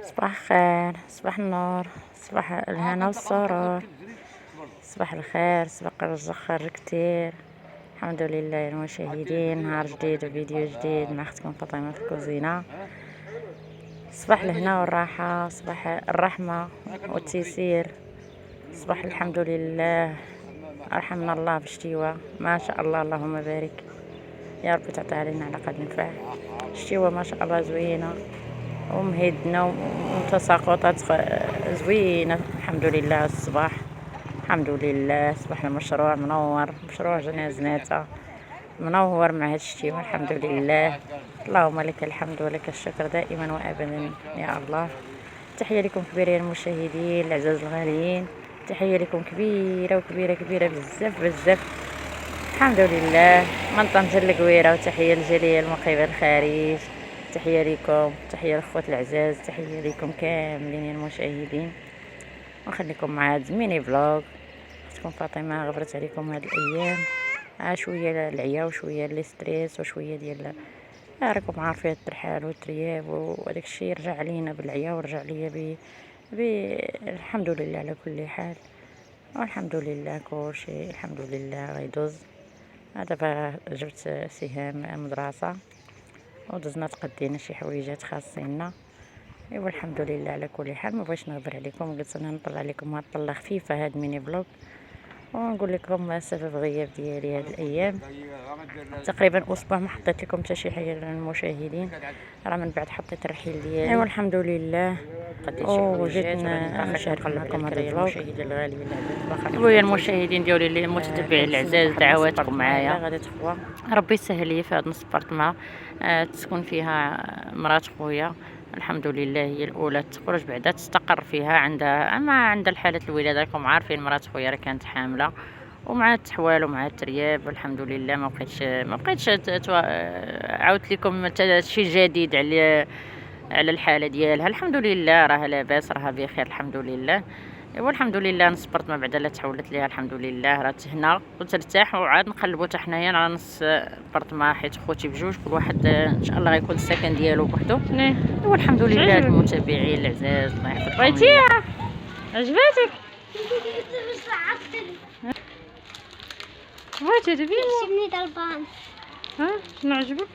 صباح الخير، صباح النور، صباح الهنا والسرور، صباح الخير، صباح الرزق خير كتير. الحمد لله يا المشاهدين، نهار جديد وفيديو جديد مع اختكم فاطمه في الكوزينه. صباح الهنا والراحه، صباح الرحمه والتيسير، صباح الحمد لله. ارحمنا الله بالشتيوه، ما شاء الله اللهم بارك، يا رب تعطي علينا على قد نفع. الشتيوه ما شاء الله زوينه ومهدنا ومتساقطات زوينه، الحمد لله. الصباح الحمد لله، صباح المشروع منور، مشروع جنازناتا منور مع هاد الشتيوه، الحمد لله. اللهم لك الحمد ولك الشكر دائما وابدا يا الله. تحيه لكم كبيره يا المشاهدين العزاز الغاليين، تحيه لكم كبيره وكبيره كبيره بزاف بزاف، الحمد لله. من طنجة القويرة، وتحيه للجاليه المقيمه الخارج، تحيه لكم، تحيه للخوات العزاز، تحيه لكم كاملين يا المشاهدين. ونخليكم مع هاد الميني فلوغ. اختكم فاطمه غبرت عليكم هاد الايام، شويه العيا وشويه لي ستريس وشويه ديال راكم عارفين الترحال والترياب وداك الشيء، رجع علينا بالعيا ورجع ليا ب... الحمد لله على كل حال، والحمد لله كلشي الحمد لله غيدوز. دابا جبت سهام مدرسة ودزنا تقدينا شي حويجات خاصيننا، ايوا الحمد لله على كل حال. ما بغيتش نغبر عليكم، قلت انا نطلع عليكم هاد الطله خفيفه، هاد ميني فلوغ، ونقول لكم سبب غياب ديالي هاد الايام. تقريبا اسبوع ما حطيت لكم حتى شي حاجه للمشاهدين، راه من بعد حطيت الرحيل ديالي، ايوا الحمد لله. وجيت نشارك معكم هذا الفلوغ. ويا المشاهدين ديالي اللي المتتبعين العزاز، دعواتكم معايا، غادي تخوى ربي يسهل لي في هذا نص بارتما تسكن فيها مرات خويا، الحمد لله. هي الاولى تخرج بعدا تستقر فيها، عندها الحاله الولاده، راكم عارفين مرات خويا راه كانت حامله، ومع التحوال ومع الترياب الحمد لله ما بقيتش عاودت لكم شي جديد على الحاله ديالها، الحمد لله راها لاباس، راها بخير الحمد لله. ايوا الحمد لله نصبرت ما بعد لا تحولت ليها، الحمد لله راه هنا وترتاح، وعاد نقلبوا حتى حنايا على نص برطما، حيت خوتي بجوج كل واحد ان شاء الله غيكون السكن ديالو بوحدو. ايوا الحمد لله المتابعين العزاز، الله يحفظكم. بغيتيها؟ عجباتك؟ بغيتي دابا شنو طلبان؟ شنو عجبك؟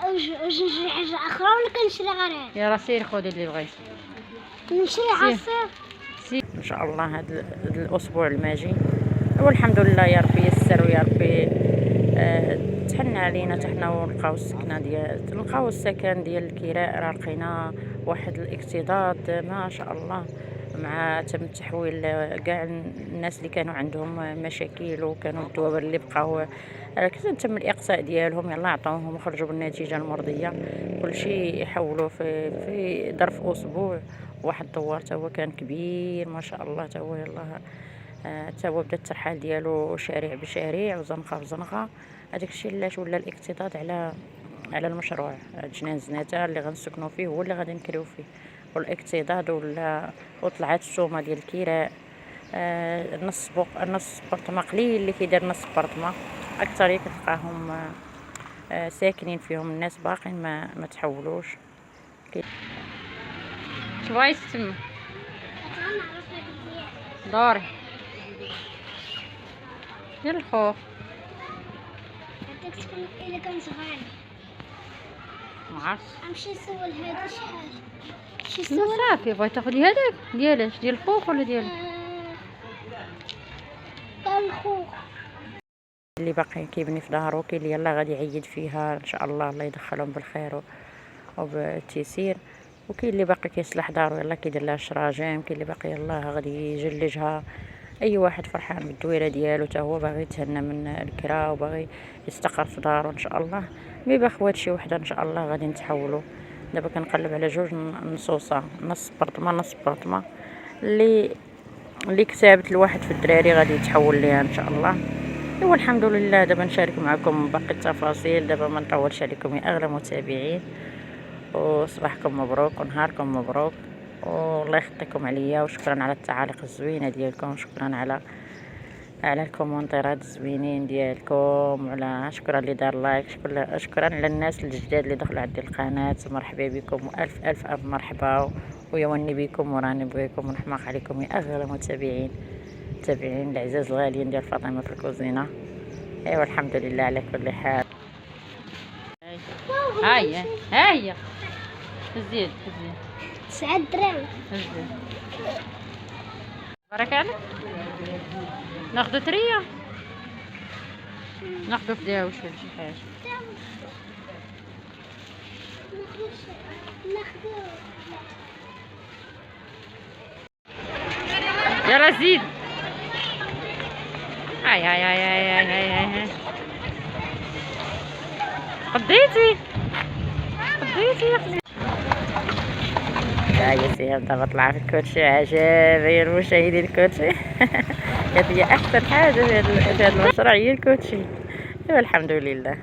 واش نشري حاجة أخرى ولا كنشري غير هاد؟ يا راه سيري خذي اللي بغيتي، نشري عصير. ان شاء الله هذا الاسبوع الماجي. والحمد لله يا ربي يسر، ويا ربي تحن علينا حنا ونلقاو السكنه نلقاو السكن ديال الكراء، راه لقينا واحد الاكتظاظ ما شاء الله، مع تم التحويل كاع الناس اللي كانوا عندهم مشاكل وكانوا الدواء اللي بقاو تم الاقصاء ديالهم، يلا عطاوهم وخرجوا بالنتيجه المرضيه، كلشي يحولوا في ظرف اسبوع. واحد الدوار تا هو كان كبير ما شاء الله، تا هو يلاه تا هو بدا الترحال ديالو شارع بشارع وزنقه بزنقه. هذاك الشيء علاش ولا الاكتظاظ على المشروع جنازناتا اللي غنسكنوا فيه هو اللي غادي نكريو فيه، والاكتظاظ وطلعت السومه ديال الكراء. نص برطمه قليل اللي كيدير نص برطمه، اكثر كتلقاهم ساكنين فيهم الناس باقين ما تحولوش. شبغيتي تما دوري ديال الخوخ؟ هذاك تكون إلا كان صغير. معرفتش، أمشي نسول هذا شحال. شي صافي بغيتي تاخدي هذاك ديالاش، ديال الخوخ ولا ديال الخوخ اللي باقي كيبني في دارو؟ كاين اللي يلاه غادي يعيد فيها ان شاء الله، الله يدخلهم بالخير وبالتيسير، وكاين اللي باقي كيصلح دارو يلاه كيدير لها الشراجم، كاين اللي باقي يلاه غادي يجلجها. اي واحد فرحان بالدويره ديالو، تا هو باغي يتهنى من الكرا وباغي يستقر في دارو ان شاء الله. مي باخوات شي وحده ان شاء الله غادي نتحولوا. دابا كنقلب على جوج نصوصه، نص برطمه اللي كتابت لواحد في الدراري غادي يتحول ليها ان شاء الله. ايوا الحمد لله. دابا نشارك معكم باقي التفاصيل، دابا ما نطولش عليكم يا اغلى متابعين، وصباحكم مبروك ونهاركم مبروك، والله يخطيكم عليا، وشكرا على التعاليق الزوينه ديالكم، شكرا على على الكومنتيرات الزوينين ديالكم، وعلى شكرا اللي دار لايك، شكرا على الناس الجداد اللي دخلوا عندي القناه. مرحبا بكم والف الف الف مرحبا، ويوني بكم وراني بكم ونحماق عليكم يا اغلى متابعين العزاز الغاليين ديال فاطمه في الكوزينه. ايوا الحمد لله على كل حال. هيا زيد 9 دراهم. زيد بارك عليك. ناخدو تريه، ناخدو فداوش ولا شي حاجه. يلا زيد. هاي قضيتي يا اختي. يا سيدي دابا طلع في الكوتشي عجب يا المشاهدين. الكوتشي هذه هي احسن حاجه في هذا المشروع، هي الكوتشي. ايوا الحمد لله.